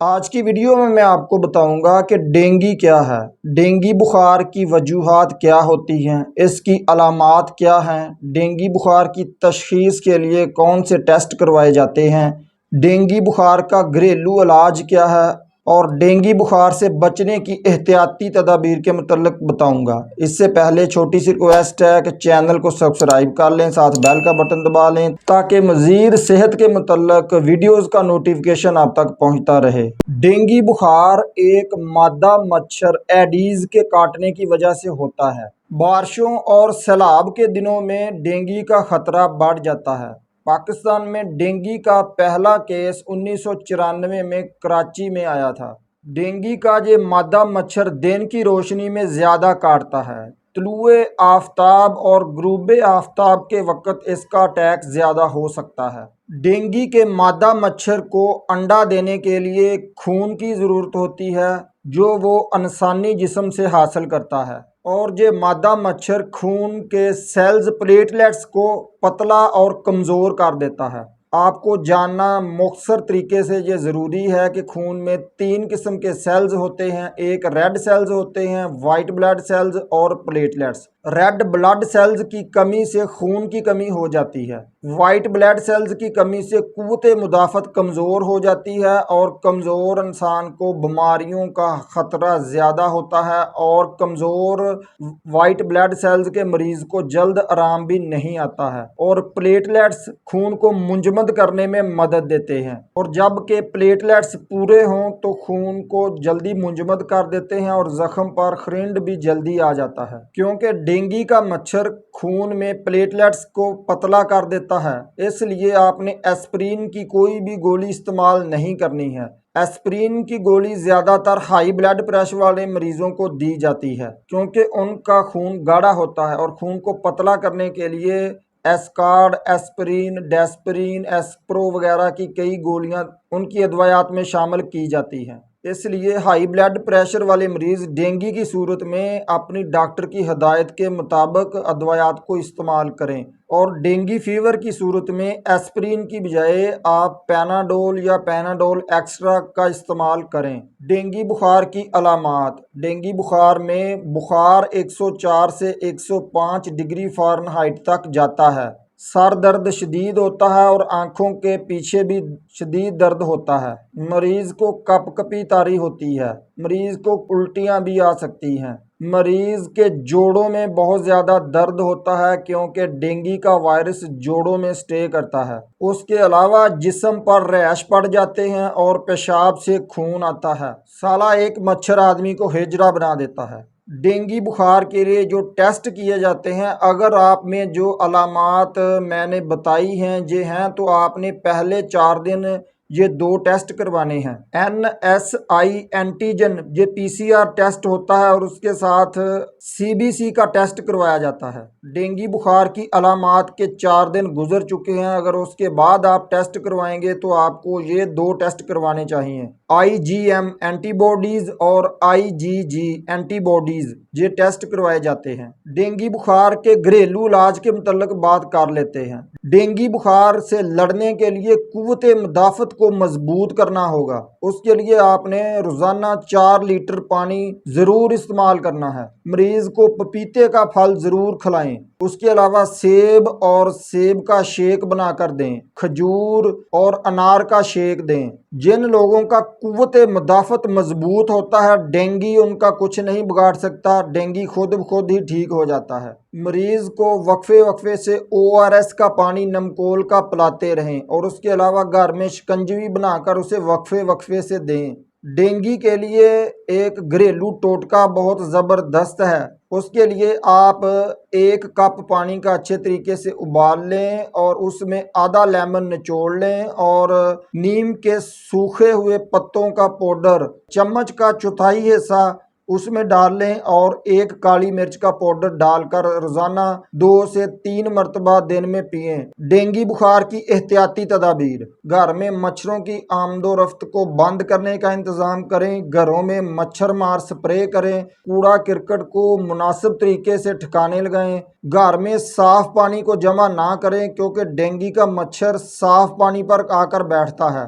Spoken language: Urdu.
آج کی ویڈیو میں آپ کو بتاؤں گا کہ ڈینگی کیا ہے، ڈینگی بخار کی وجوہات کیا ہوتی ہیں، اس کی علامات کیا ہیں، ڈینگی بخار کی تشخیص کے لیے کون سے ٹیسٹ کروائے جاتے ہیں، ڈینگی بخار کا گھریلو علاج کیا ہے اور ڈینگی بخار سے بچنے کی احتیاطی تدابیر کے متعلق بتاؤں گا۔ اس سے پہلے چھوٹی سی ریکویسٹ ہے کہ چینل کو سبسکرائب کر لیں، ساتھ بیل کا بٹن دبا لیں تاکہ مزید صحت کے متعلق ویڈیوز کا نوٹیفیکیشن آپ تک پہنچتا رہے۔ ڈینگی بخار ایک مادہ مچھر ایڈیز کے کاٹنے کی وجہ سے ہوتا ہے۔ بارشوں اور سیلاب کے دنوں میں ڈینگی کا خطرہ بڑھ جاتا ہے۔ پاکستان میں ڈینگی کا پہلا کیس 1994 میں کراچی میں آیا تھا۔ ڈینگی کا یہ مادہ مچھر دن کی روشنی میں زیادہ کاٹتا ہے۔ طلوع آفتاب اور غروب آفتاب کے وقت اس کا اٹیک زیادہ ہو سکتا ہے۔ ڈینگی کے مادہ مچھر کو انڈا دینے کے لیے خون کی ضرورت ہوتی ہے جو وہ انسانی جسم سے حاصل کرتا ہے، اور یہ مادہ مچھر خون کے سیلز پلیٹلیٹس کو پتلا اور کمزور کر دیتا ہے۔ آپ کو جاننا مختصر طریقے سے یہ ضروری ہے کہ خون میں 3 قسم کے سیلز ہوتے ہیں، ایک ریڈ سیلز ہوتے ہیں، وائٹ بلڈ سیلز اور پلیٹلیٹس۔ ریڈ بلڈ سیلز کی کمی سے خون کی کمی ہو جاتی ہے، وائٹ بلڈ سیلز کی کمی سے قوت مدافعت کمزور ہو جاتی ہے، اور کمزور انسان کو بیماریوں کا خطرہ زیادہ ہوتا ہے، اور کمزور وائٹ بلڈ سیلز کے مریض کو جلد آرام بھی نہیں آتا ہے۔ اور پلیٹلیٹس خون کو منجمد کرنے میں مدد دیتے ہیں، اور جب کہ پلیٹلیٹس پورے ہوں تو خون کو جلدی منجمد کر دیتے ہیں اور زخم پر خرند بھی جلدی آ جاتا ہے۔ کیونکہ ڈینگی کا مچھر خون میں پلیٹلیٹس کو پتلا کر دیتا ہے، اس لیے آپ نے ایسپرین کی کوئی بھی گولی استعمال نہیں کرنی ہے۔ ایسپرین کی گولی زیادہ تر ہائی بلڈ پریشر والے مریضوں کو دی جاتی ہے کیونکہ ان کا خون گاڑھا ہوتا ہے، اور خون کو پتلا کرنے کے لیے ایسکارڈ، ایسپرین، ڈیسپرین، ایسپرو وغیرہ کی کئی گولیاں ان کی ادویات میں شامل کی جاتی ہیں۔ اس لیے ہائی بلڈ پریشر والے مریض ڈینگی کی صورت میں اپنی ڈاکٹر کی ہدایت کے مطابق ادویات کو استعمال کریں، اور ڈینگی فیور کی صورت میں ایسپرین کی بجائے آپ پیناڈول یا پیناڈول ایکسٹرا کا استعمال کریں۔ ڈینگی بخار کی علامات۔ ڈینگی بخار میں بخار 104 سے 105 ڈگری فارنہائٹ تک جاتا ہے، سر درد شدید ہوتا ہے اور آنکھوں کے پیچھے بھی شدید درد ہوتا ہے، مریض کو کپ کپی طاری ہوتی ہے، مریض کو الٹیاں بھی آ سکتی ہیں، مریض کے جوڑوں میں بہت زیادہ درد ہوتا ہے کیونکہ ڈینگی کا وائرس جوڑوں میں سٹے کرتا ہے۔ اس کے علاوہ جسم پر ریش پڑ جاتے ہیں اور پیشاب سے خون آتا ہے۔ سالہ ایک مچھر آدمی کو ہجڑا بنا دیتا ہے۔ ڈینگی بخار کے لیے جو ٹیسٹ کیے جاتے ہیں، اگر آپ میں جو علامات میں نے بتائی ہیں یہ ہیں تو آپ نے پہلے 4 دن یہ 2 ٹیسٹ کروانے ہیں۔ NSI اینٹیجن یہ PCR ٹیسٹ ہوتا ہے، اور اس کے ساتھ CBC کا ٹیسٹ کروایا جاتا ہے۔ ڈینگی بخار کی علامات کے 4 دن گزر چکے ہیں، اگر اس کے بعد آپ ٹیسٹ کروائیں گے تو آپ کو یہ 2 ٹیسٹ کروانے چاہیے، IgM اینٹی باڈیز اور IgG اینٹی باڈیز، یہ ٹیسٹ کروائے جاتے ہیں۔ ڈینگی بخار کے گھریلو علاج کے متعلق بات کر لیتے ہیں۔ ڈینگی بخار سے لڑنے کے لیے قوت مدافعت کو مضبوط کرنا ہوگا۔ اس کے لیے آپ نے روزانہ 4 لیٹر پانی ضرور استعمال کرنا ہے۔ مریض کو پپیتے کا پھل ضرور کھلائیں، اس کے علاوہ سیب اور سیب کا شیک بنا کر دیں، کھجور اور انار کا شیک دیں۔ جن لوگوں کا قوت مدافعت مضبوط ہوتا ہے ڈینگی ان کا کچھ نہیں بگاڑ سکتا، ڈینگی خود بخود ہی ٹھیک ہو جاتا ہے۔ مریض کو وقفے وقفے سے ORS کا پانی نمکول کا پلاتے رہیں، اور اس کے علاوہ گھر میں شکنجوی بنا کر اسے وقفے وقفے سے دیں۔ ڈینگی کے لیے ایک گھریلو ٹوٹکا بہت زبردست ہے۔ اس کے لیے آپ 1 کپ پانی کا اچھے طریقے سے ابال لیں اور اس میں آدھا لیمن نچوڑ لیں، اور نیم کے سوکھے ہوئے پتوں کا پاؤڈر چمچ کا 1/4 حصہ اس میں ڈال لیں، اور 1 کالی مرچ کا پاؤڈر ڈال کر روزانہ 2 سے 3 مرتبہ دن میں پئیں۔ ڈینگی بخار کی احتیاطی تدابیر۔ گھر میں مچھروں کی آمد و رفت کو بند کرنے کا انتظام کریں، گھروں میں مچھر مار سپرے کریں، کوڑا کرکٹ کو مناسب طریقے سے ٹھکانے لگائیں، گھر میں صاف پانی کو جمع نہ کریں کیونکہ ڈینگی کا مچھر صاف پانی پر آ کر بیٹھتا ہے۔